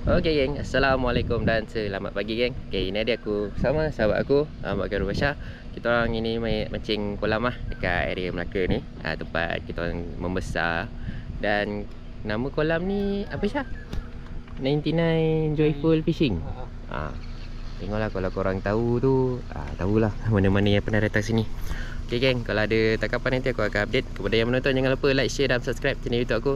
Okey geng, Assalamualaikum dan selamat pagi geng. Okey, ini dia aku bersama sahabat aku, Mak Garu Basha. Kita orang ini mancing kolam dekat area Melaka ni, tempat kita orang membesar. Dan nama kolam ni apa Syah? 99 Joyful Fishing. Tengoklah kalau korang tahu tu, tahulah mana-mana yang pernah datang sini. Okey geng, kalau ada tangkapan nanti aku akan update. Kepada yang menonton jangan lupa like, share dan subscribe channel YouTube aku.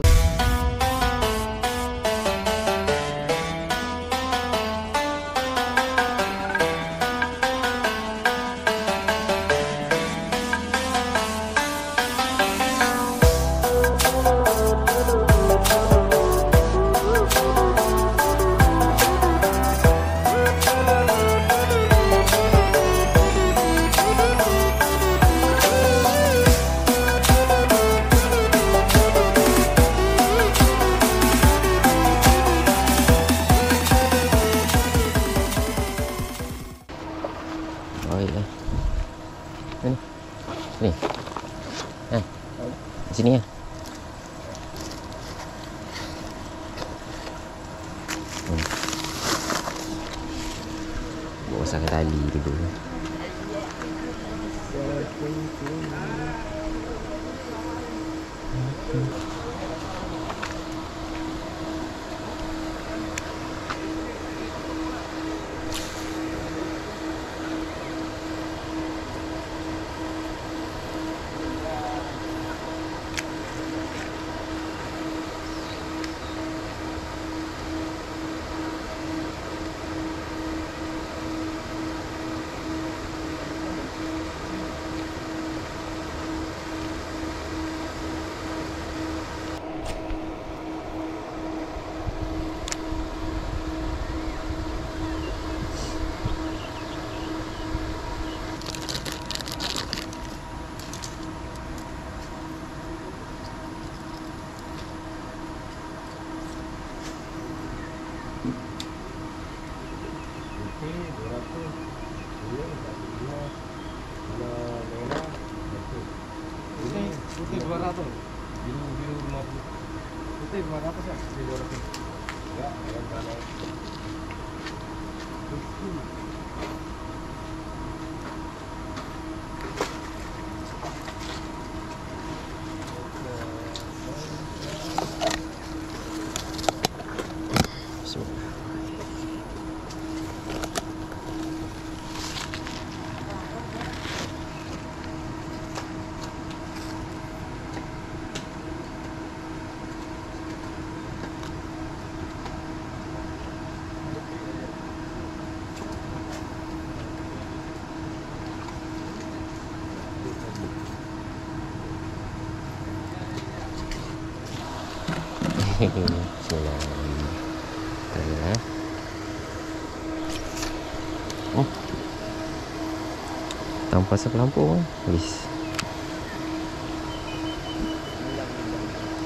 Ni. Di sini ya. Bosang tali dulu. Putih 200, biru 50. Putih 200 ya, 200. Ya, yang mana? Bismillah. Tanpa asap lampu habis.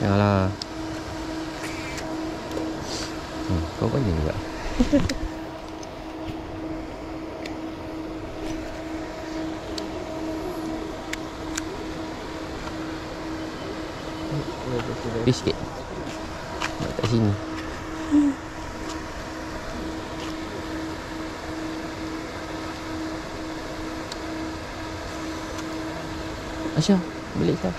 Yalah. Kau boleh juga. Sikit. Kat sini. Asya, balik kau.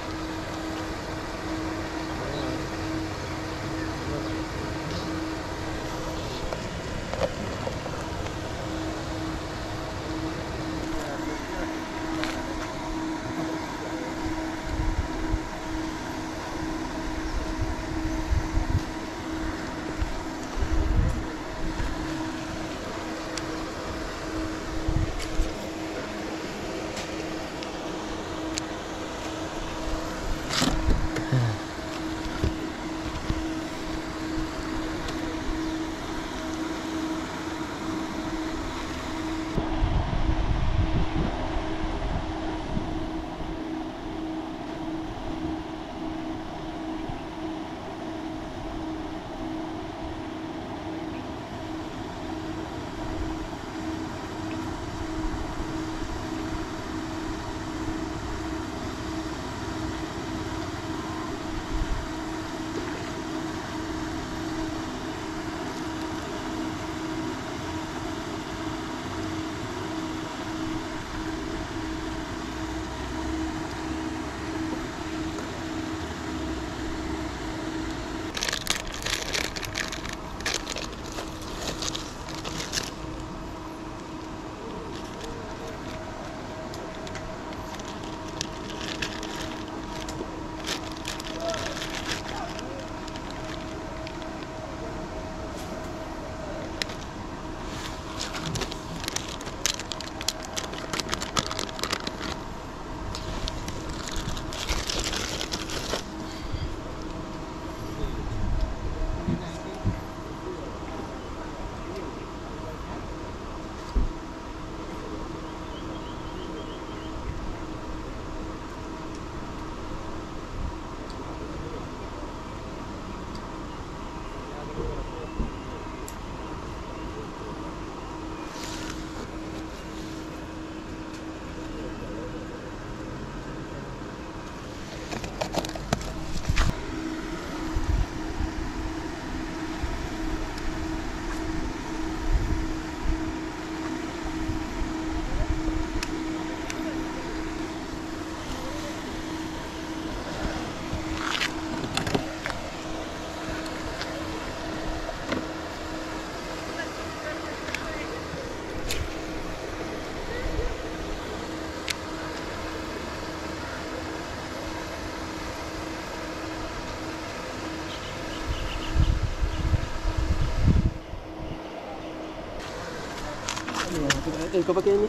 Kau pakai ni?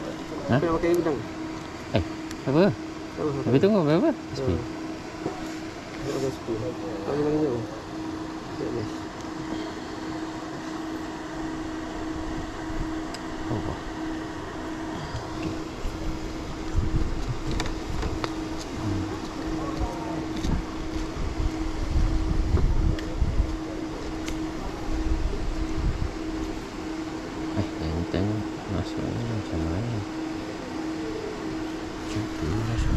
Ha? Kau nak pakai udang? Apa? Habis tunggu berapa? SP. Kau pakai SP. Kau ni mana? Yes. Oh. Tanya masuknya macam mana? Cuba masuk.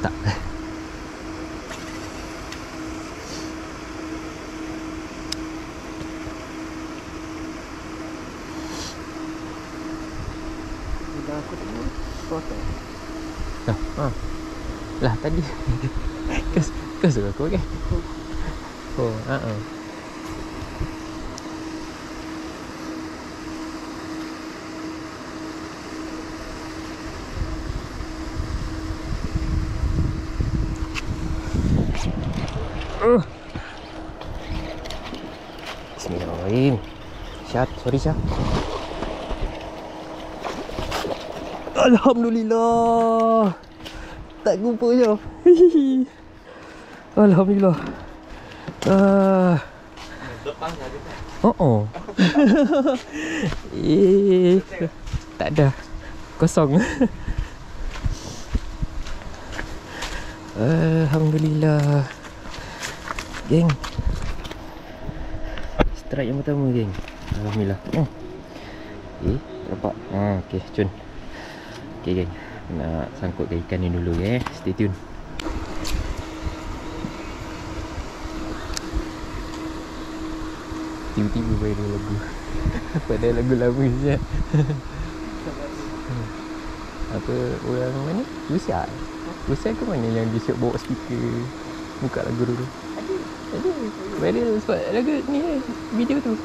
Tak. Udang aku tak mau. Potong. Lah tadi kau suruh aku pakai. Oh, Bismillahirrahmanirrahim. Syah, sorry Syah. Alhamdulillah. Tak rupanya. Alhamdulillah. Lepas ada tak? Tak ada. Kosong. Alhamdulillah. Geng. Strike yang pertama geng. Alhamdulillah. Nampak? Okey, cun. Okey geng. Nak sangkutkan ikan ni dulu ya. Stay tune. Tiba-tiba viral lagu. Padahal lagu lama je. Apa orang mana? Lucia. Lucia ke mana yang dia siap bawa speaker buka lagu dulu? Ada. Viral sebab lagu ni video tu.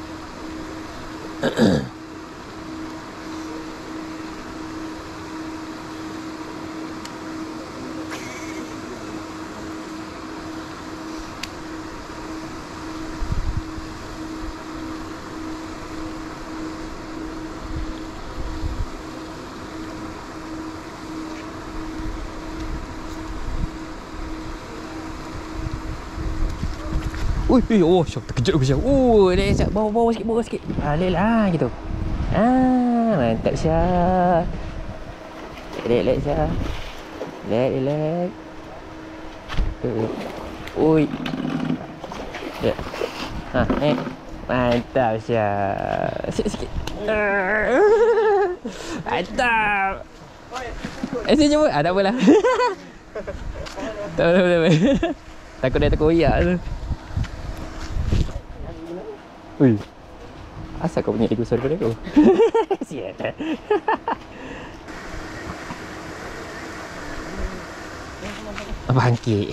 Oh, syok terkejut aku Syah. Lek Syah, bawa sikit. Lek lah gitu. Mantap Syah. Lek Syah. Lek. Oi. Lek. Mantap Syah. Sikit. Mantap. Sini jemput. Tak apalah. Tak apa. Takut dia terkoyak tu. Ui. Asal kau punya ego besar daripada aku? Sial. Bangkit.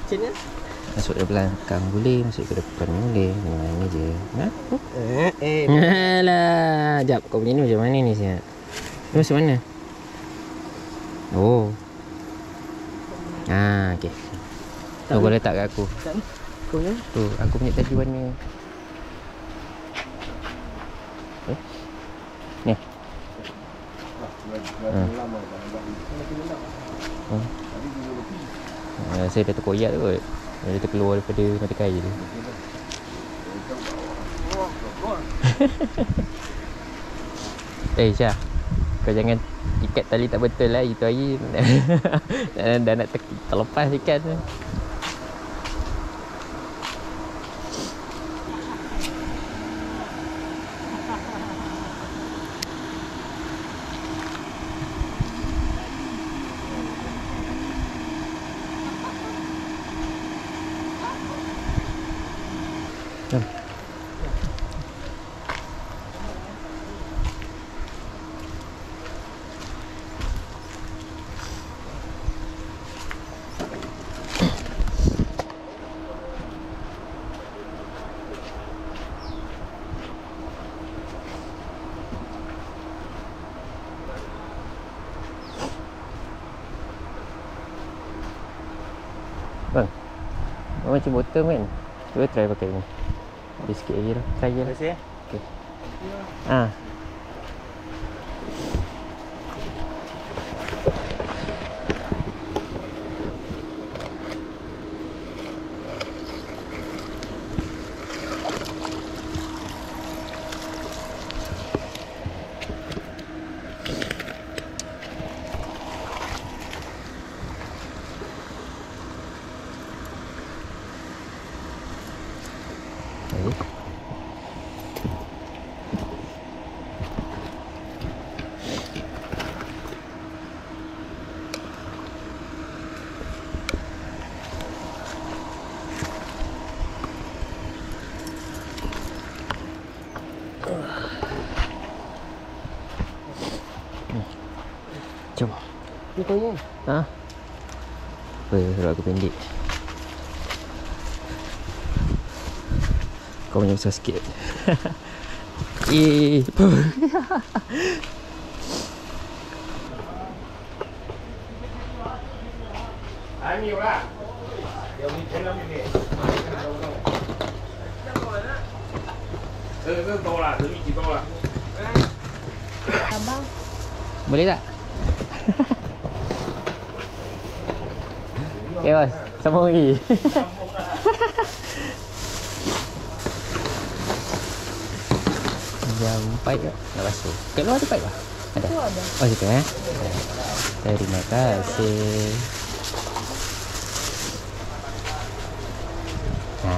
Macam ni? Masuk dari belakang boleh, masuk ke depan boleh. Mana je. Alah, jap kau punya ni macam mana ni siap? Ni masuk mana? Oh. Okey. Kau boleh letak kat aku. Kau ni? Tu, aku punya tadi warna. Ni. Saya dah terkoyak tu kot. Dia terkeluar daripada mata kail tu. Syah, kau jangan ikat tali tak betul lah. Itu hari dah nak terlepas ikat tu. Jom. Bang, macam botol kan? Cuba try pakai ni. Ada sikit lagi dah. Try je lah. Terima kasih. Okay. Ah. Jom. Ni kau ni. Ha? Apa suruh aku pendek? Kau punya besar sikit. Eh. Ani ora. Yang ni kena ni. Tahu lah, demi kita lah. Abang, Boleh tak? Okay bos, sambung lagi. Jam pipe ke? Nak basuh. Kat luar ada pipe lah? Ada? tu ada. Oh situ eh? Terima kasih. Ha.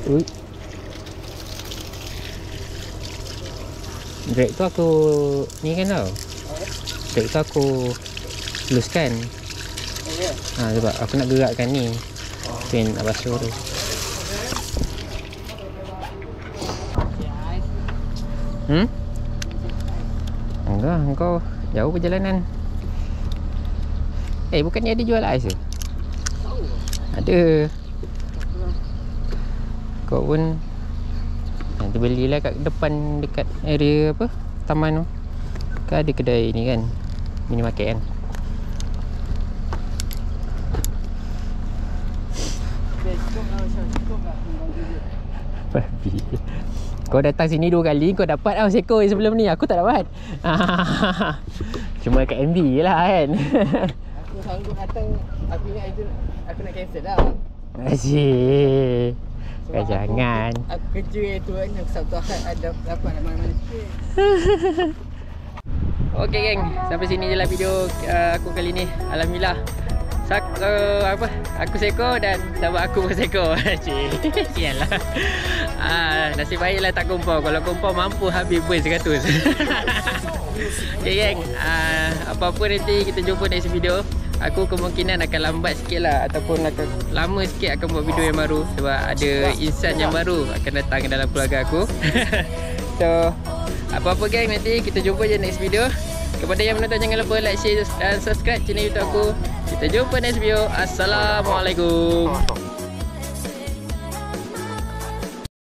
Ui. Drag tu aku ni kan tau. Drag tu aku luluskan. Ha, sebab aku nak gerakkan ni. Tu yang nak basuh tu. Enggak, engkau jauh perjalanan. Bukannya ada jual ais ke? Ada. Kau pun nanti belilah kat depan dekat area apa? Taman tu. Kan ada kedai ni kan. Minimarket kan. Babi. Kau datang sini 2 kali, kau dapat tau seko sebelum ni. Aku tak dapat. Cuma kat MB je lah kan. Aku sanggup datang, aku ingat itu aku nak cancel dah. Asyik. Kau Sebab jangan. Aku kerja itu kan, aku Sabtu Ahad ada dapat mana-mana sikit. Okey geng, sampai sini je lah video aku kali ni. Alhamdulillah. Aku seko dan sahabat aku pun seko. Cik, sianlah. Nasib baiklah tak kompor. Kalau kompor mampu habis pun 100. Okey geng, apa-apa nanti kita jumpa next video. Aku kemungkinan akan lambat sikit lah, ataupun akan lama sikit akan buat video yang baru. Sebab ada insan yang baru akan datang dalam keluarga aku. So apa-apa geng, nanti kita jumpa je next video. Kepada yang menonton jangan lupa like, share dan subscribe channel YouTube aku. Kita jumpa next video. Assalamualaikum.